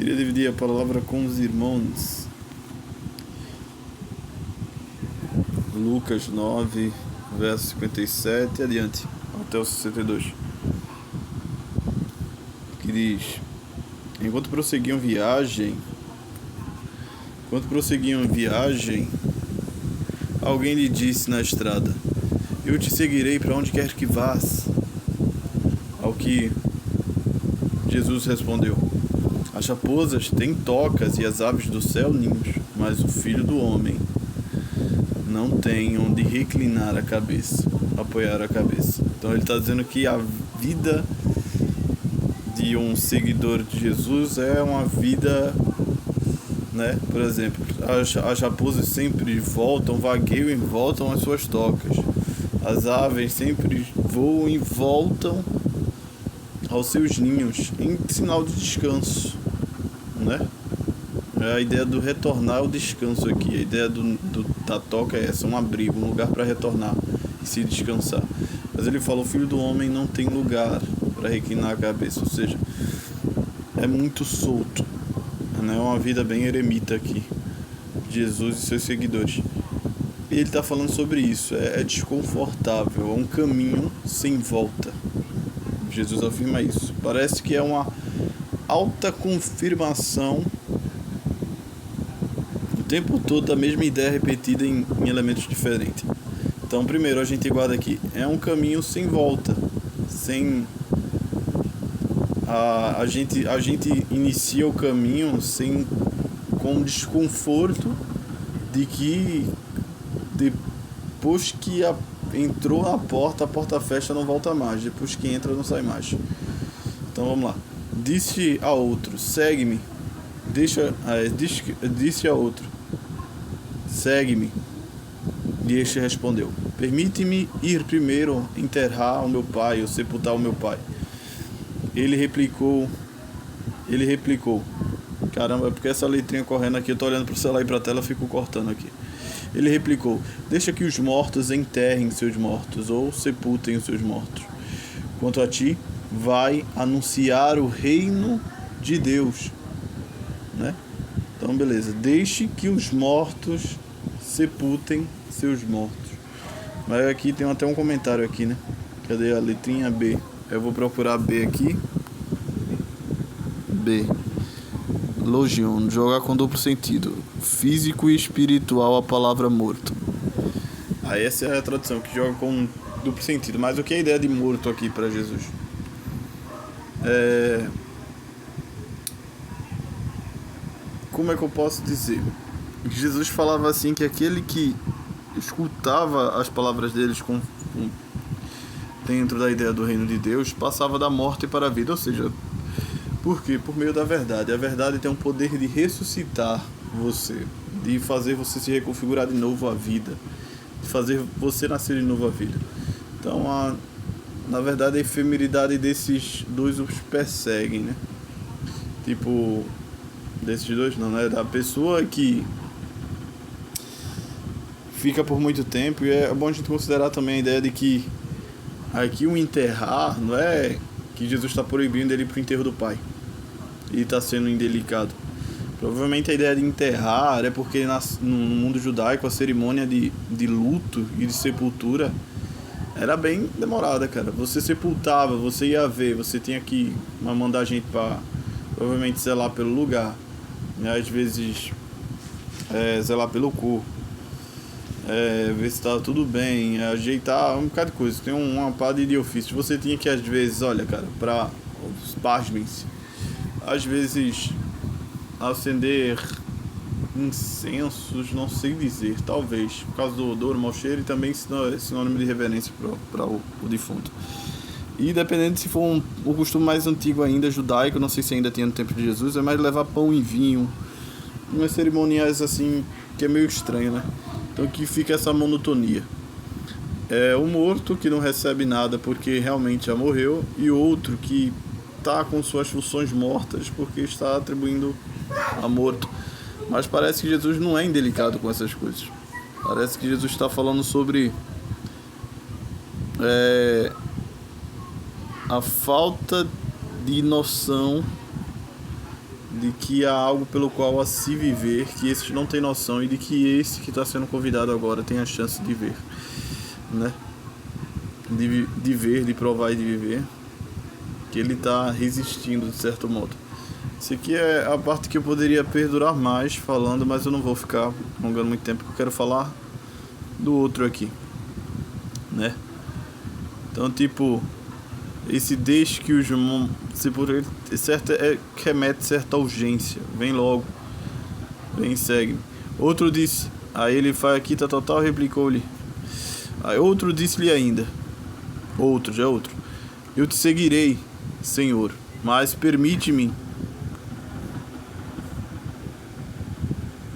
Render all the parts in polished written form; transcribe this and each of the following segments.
Queria dividir a palavra com os irmãos. Lucas 9, verso 57 e adiante, até o 62. Que diz: Enquanto prosseguiam viagem, alguém lhe disse na estrada: Eu te seguirei para onde quer que vás. Ao que Jesus respondeu: As raposas têm tocas e as aves do céu ninhos, mas o Filho do Homem não tem onde reclinar a cabeça, apoiar a cabeça. Então ele está dizendo que a vida de um seguidor de Jesus é uma vida, né? Por exemplo, as raposas sempre voltam, vagueiam e voltam às suas tocas. As aves sempre voam e voltam aos seus ninhos, em sinal de descanso, né? A ideia do retornar é o descanso aqui. A ideia da toca é essa, um abrigo, um lugar para retornar e se descansar. Mas ele fala: o Filho do Homem não tem lugar para reclinar a cabeça, ou seja, é muito solto, né? É uma vida bem eremita aqui, Jesus e seus seguidores. E ele está falando sobre isso, é desconfortável, é um caminho sem volta. Jesus afirma isso. Parece que é uma alta confirmação o tempo todo da mesma ideia repetida em elementos diferentes. Então, primeiro a gente guarda aqui, é um caminho sem volta, sem a gente inicia o caminho com desconforto de que depois que entrou na porta, a porta fecha, não volta mais. Depois que entra, não sai mais. Então vamos lá. Disse a outro: segue-me. Disse a outro: segue-me. E este respondeu: permite-me ir primeiro enterrar o meu pai, ou sepultar o meu pai. Ele replicou: caramba, é porque essa letrinha correndo aqui, eu tô olhando pro celular e pra tela, eu fico cortando aqui. Ele replicou: deixa que os mortos enterrem seus mortos, ou sepultem os seus mortos. Quanto a ti, vai anunciar o reino de Deus, né? Então beleza, deixe que os mortos sepultem seus mortos. Mas aqui tem até um comentário aqui, né? Cadê a letrinha B? Eu vou procurar B aqui. B. Logion, jogar com duplo sentido, físico e espiritual, a palavra morto. Aí essa é a tradução, que joga com duplo sentido. Mas o que é a ideia de morto aqui para Jesus? Como é que eu posso dizer? Jesus falava assim que aquele que escutava as palavras deles dentro da ideia do reino de Deus passava da morte para a vida, ou seja, por quê? Por meio da verdade. A verdade tem um poder de ressuscitar você, de fazer você se reconfigurar de novo à vida, de fazer você nascer de novo à vida. Então, na verdade, a efemeridade desses dois os perseguem, né? Tipo, desses dois não, né? Da pessoa que fica por muito tempo. E é bom a gente considerar também a ideia de que aqui o enterrar não é que Jesus está proibindo ele ir para o enterro do pai e está sendo indelicado. Provavelmente a ideia de enterrar é porque no mundo judaico a cerimônia de luto e de sepultura era bem demorada, cara. Você sepultava, você ia ver, você tinha que mandar gente para provavelmente zelar pelo lugar, né? Às vezes zelar pelo corpo, ver se estava tudo bem, ajeitar um bocado de coisa. Tem uma parte de ofício. Você tinha que, às vezes, olha, cara, para os pasmem-se, às vezes acender incensos, não sei dizer, talvez, por causa do odor, mau cheiro, e também sinônimo de reverência para o defunto. E dependendo se for um costume mais antigo ainda, judaico, não sei se ainda tinha no tempo de Jesus, é mais levar pão e vinho, umas cerimoniais assim, que é meio estranho, né? Então que fica essa monotonia. É o morto que não recebe nada porque realmente já morreu, e outro que está com suas funções mortas porque está atribuindo a morto. Mas parece que Jesus não é indelicado com essas coisas. Parece que Jesus está falando sobre a falta de noção de que há algo pelo qual a se viver, que esses não têm noção, e de que esse que está sendo convidado agora tem a chance de ver, né? De ver, de provar e de viver, que ele está resistindo de certo modo. Isso aqui é a parte que eu poderia perdurar mais falando, mas eu não vou ficar alongando muito tempo, porque eu quero falar do outro aqui, né? Então, tipo, esse deixe que os se por ele certo remete certa urgência, vem logo, vem, segue. Outro disse, aí ele faz aqui, tá total, replicou-lhe. Aí outro disse-lhe ainda, outro, já é outro, eu te seguirei, Senhor, mas permite-me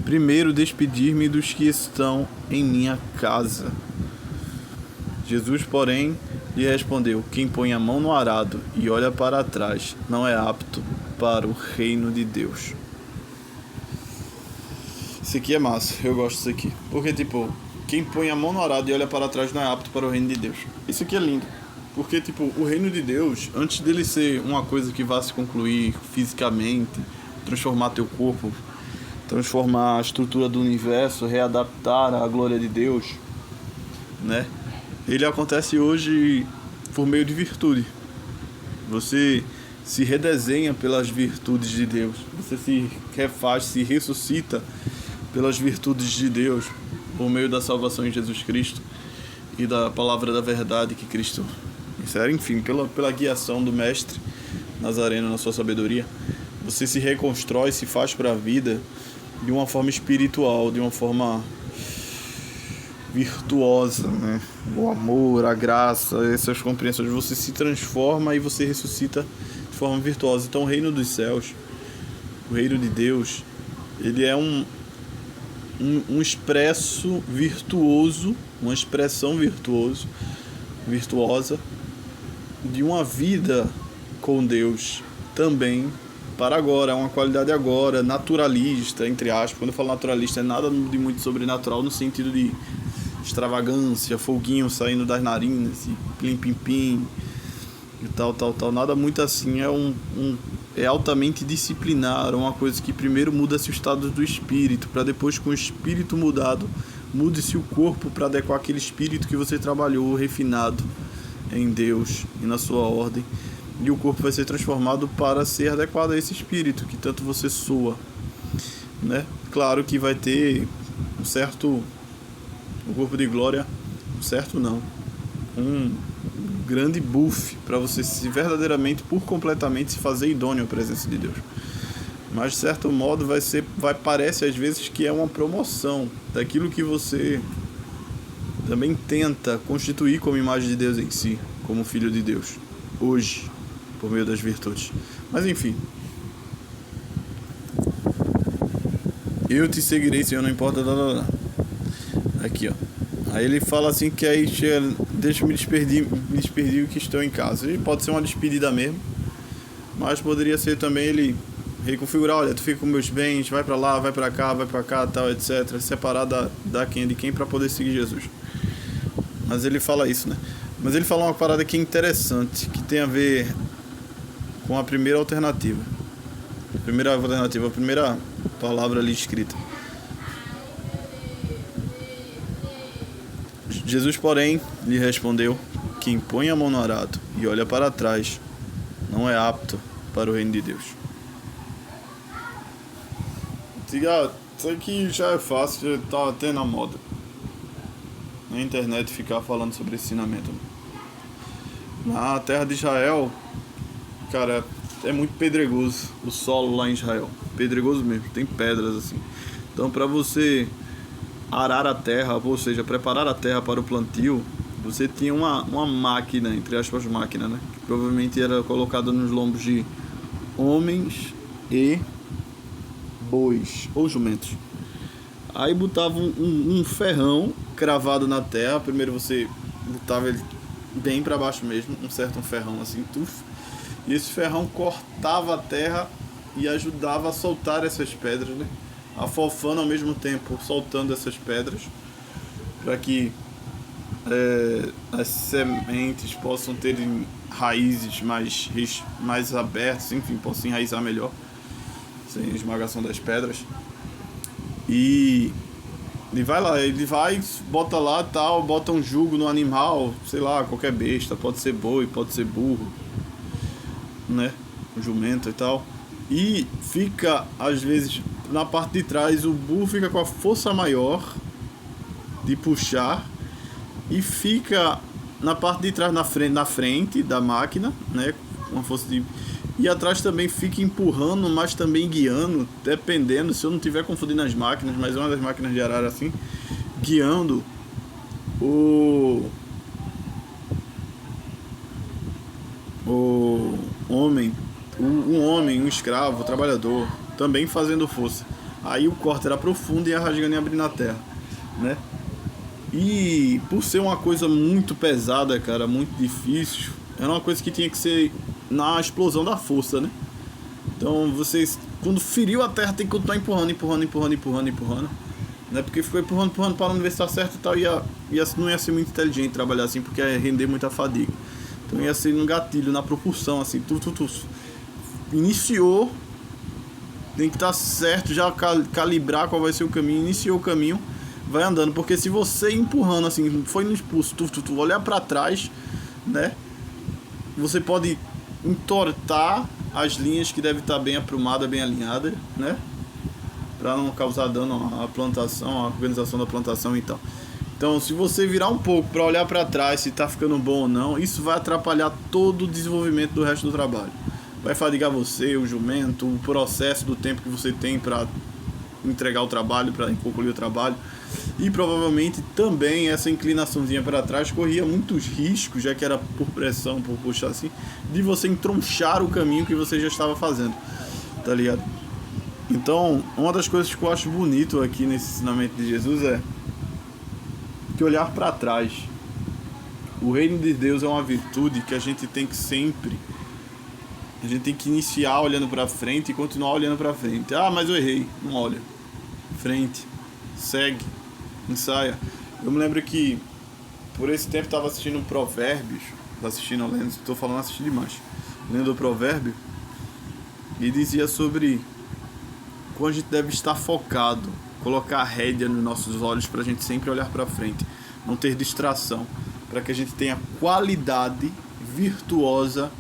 primeiro despedir-me dos que estão em minha casa. Jesus, porém, lhe respondeu, quem põe a mão no arado e olha para trás não é apto para o reino de Deus. Isso aqui é massa, eu gosto disso aqui. Porque, tipo, quem põe a mão no arado e olha para trás não é apto para o reino de Deus. Isso aqui é lindo. Porque, tipo, o reino de Deus, antes dele ser uma coisa que vá se concluir fisicamente, transformar teu corpo, transformar a estrutura do universo, readaptar à glória de Deus, né? Ele acontece hoje por meio de virtude. Você se redesenha pelas virtudes de Deus. Você se refaz, se ressuscita pelas virtudes de Deus, por meio da salvação em Jesus Cristo e da palavra da verdade que Cristo insere, enfim, pela guiação do Mestre Nazareno na sua sabedoria. Você se reconstrói, se faz para a vida de uma forma espiritual, de uma forma virtuosa, né? O amor, a graça, essas compreensões, você se transforma e você ressuscita de forma virtuosa. Então o reino dos céus, o reino de Deus, ele é um expresso virtuoso, uma expressão virtuosa de uma vida com Deus também para agora, é uma qualidade agora, naturalista, entre aspas. Quando eu falo naturalista, é nada de muito sobrenatural no sentido de extravagância, foguinho saindo das narinas, e plim-pim-pim, e tal, nada muito assim. É altamente disciplinar, uma coisa que primeiro muda-se o estado do espírito, para depois, com o espírito mudado, mude-se o corpo para adequar aquele espírito que você trabalhou, refinado em Deus e na sua ordem. E o corpo vai ser transformado para ser adequado a esse espírito que tanto você soa, né? Claro que vai ter um certo, o corpo de glória, um certo não, um grande buff para você se verdadeiramente, por completamente, se fazer idôneo à presença de Deus. Mas de certo modo parece às vezes que é uma promoção daquilo que você também tenta constituir como imagem de Deus em si, como filho de Deus, hoje, por meio das virtudes. Mas enfim, eu te seguirei, Senhor, não importa. Aqui, ó. Aí ele fala assim que aí chega, deixa me despedir que estou em casa. E pode ser uma despedida mesmo, mas poderia ser também ele reconfigurar, olha, tu fica com meus bens, vai pra lá, vai pra cá, tal, etc. Separar da quem de quem para poder seguir Jesus. Mas ele fala isso, né? Mas ele fala uma parada que é interessante, que tem a ver com a primeira alternativa. A primeira palavra ali escrita. Jesus, porém, lhe respondeu, quem põe a mão no arado e olha para trás não é apto para o reino de Deus. Isso aqui já é fácil, já tá até na moda na internet ficar falando sobre esse ensinamento. Na terra de Israel, cara, é muito pedregoso o solo lá em Israel. Pedregoso mesmo, tem pedras assim. Então, para você arar a terra, ou seja, preparar a terra para o plantio, você tinha uma máquina, entre aspas, máquina, né? Que provavelmente era colocada nos lombos de homens e bois ou jumentos. Aí botava um ferrão cravado na terra. Primeiro você botava ele bem para baixo mesmo, um ferrão assim, e esse ferrão cortava a terra e ajudava a soltar essas pedras, né? Afofando ao mesmo tempo, soltando essas pedras, para que as sementes possam ter raízes mais abertas, enfim, possam enraizar melhor. sem esmagação das pedras. E vai lá, ele vai, bota lá tal, bota um jugo no animal, sei lá, qualquer besta, pode ser boi, pode ser burro, né? Um jumento e tal. E fica, às vezes, na parte de trás, o burro fica com a força maior de puxar e fica na parte de trás, na frente da máquina, né? Uma força de... E atrás também fica empurrando, mas também guiando, dependendo, se eu não estiver confundindo as máquinas, mas é uma das máquinas de arara assim, guiando o homem, um escravo, um trabalhador, também fazendo força. Aí o corte era profundo e a rasgando ia abrir na terra, né? E por ser uma coisa muito pesada, cara, muito difícil, era uma coisa que tinha que ser na explosão da força, né? Então vocês, quando feriu a terra, tem que continuar empurrando, né? Porque ficou empurrando para não ver se tá certo e tal, não ia ser muito inteligente trabalhar assim, porque ia render muita fadiga. Então ia ser no gatilho, na propulsão, assim, iniciou, tem que estar certo, já calibrar qual vai ser o caminho, iniciou o caminho, vai andando, porque se você empurrando assim, foi no impulso, olhar para trás, né? Você pode entortar as linhas que devem estar bem aprumadas, bem alinhadas, né? Para não causar dano à plantação, à organização da plantação e tal. Então, se você virar um pouco para olhar para trás se está ficando bom ou não, isso vai atrapalhar todo o desenvolvimento do resto do trabalho. Vai fadigar você, o jumento, o processo do tempo que você tem para entregar o trabalho, para concluir o trabalho. E provavelmente também essa inclinaçãozinha para trás corria muitos riscos, já que era por pressão, por puxar assim, de você entronchar o caminho que você já estava fazendo, tá ligado? Então, uma das coisas que eu acho bonito aqui nesse ensinamento de Jesus é que olhar para trás. O reino de Deus é uma virtude que a gente tem que sempre... A gente tem que iniciar olhando para frente e continuar olhando para frente. Ah, mas eu errei. Não olha. Frente. Segue. Ensaia. Eu me lembro que por esse tempo estava assistindo Provérbios. Estou falando assistir demais. Lendo o Provérbio. E dizia sobre como a gente deve estar focado. Colocar a rédea nos nossos olhos para a gente sempre olhar para frente. Não ter distração. Para que a gente tenha qualidade virtuosa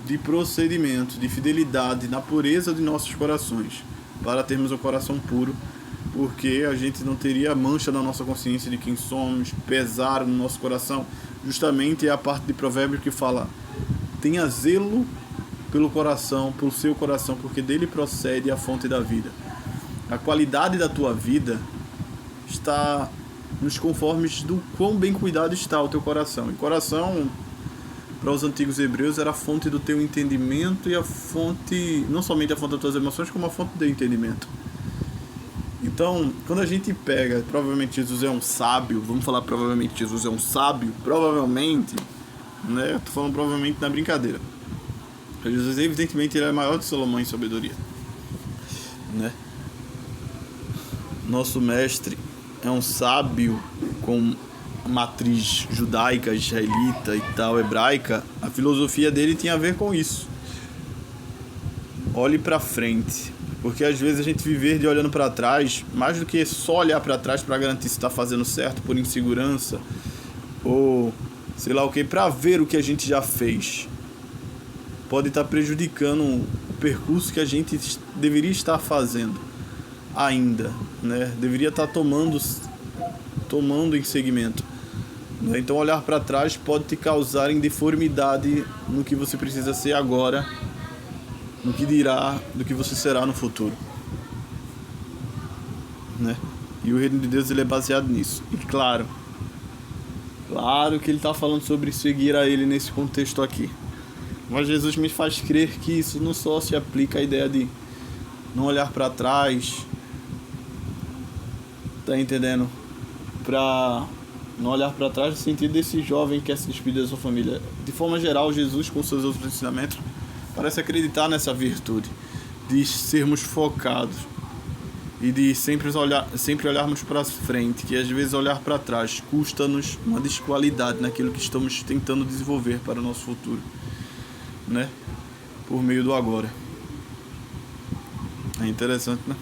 de procedimento, de fidelidade, na pureza de nossos corações, para termos um coração puro, porque a gente não teria mancha na nossa consciência de quem somos, pesar no nosso coração. Justamente é a parte de Provérbios que fala: tenha zelo pelo coração, pelo seu coração, porque dele procede a fonte da vida. A qualidade da tua vida está nos conformes do quão bem cuidado está o teu coração. E coração, para os antigos hebreus, era a fonte do teu entendimento e a fonte, não somente a fonte das tuas emoções, como a fonte do entendimento. Então, quando a gente pega, provavelmente Jesus é um sábio, vamos falar provavelmente Jesus é um sábio, provavelmente, né? Eu tô falando provavelmente na brincadeira. Jesus, evidentemente, ele é maior que Salomão em sabedoria, né? Nosso mestre é um sábio com matriz judaica, israelita e tal, hebraica. A filosofia dele tinha a ver com isso. Olhe para frente, porque às vezes a gente viver de olhando para trás, mais do que só olhar para trás para garantir se está fazendo certo por insegurança ou sei lá o que, para ver o que a gente já fez, pode estar prejudicando o percurso que a gente deveria estar fazendo ainda, né? Deveria estar tomando em segmento. Então olhar para trás pode te causar indeformidade no que você precisa ser agora, no que dirá do que você será no futuro, né? E o reino de Deus, ele é baseado nisso. E claro que ele está falando sobre seguir a ele nesse contexto aqui, mas Jesus me faz crer que isso não só se aplica à ideia de não olhar para trás, tá entendendo? Para não olhar para trás no sentido desse jovem que quer se despedir da sua família. De forma geral, Jesus, com seus outros ensinamentos, parece acreditar nessa virtude de sermos focados e de sempre olharmos para frente, que às vezes olhar para trás custa-nos uma desqualidade naquilo que estamos tentando desenvolver para o nosso futuro, né? Por meio do agora. É interessante, né?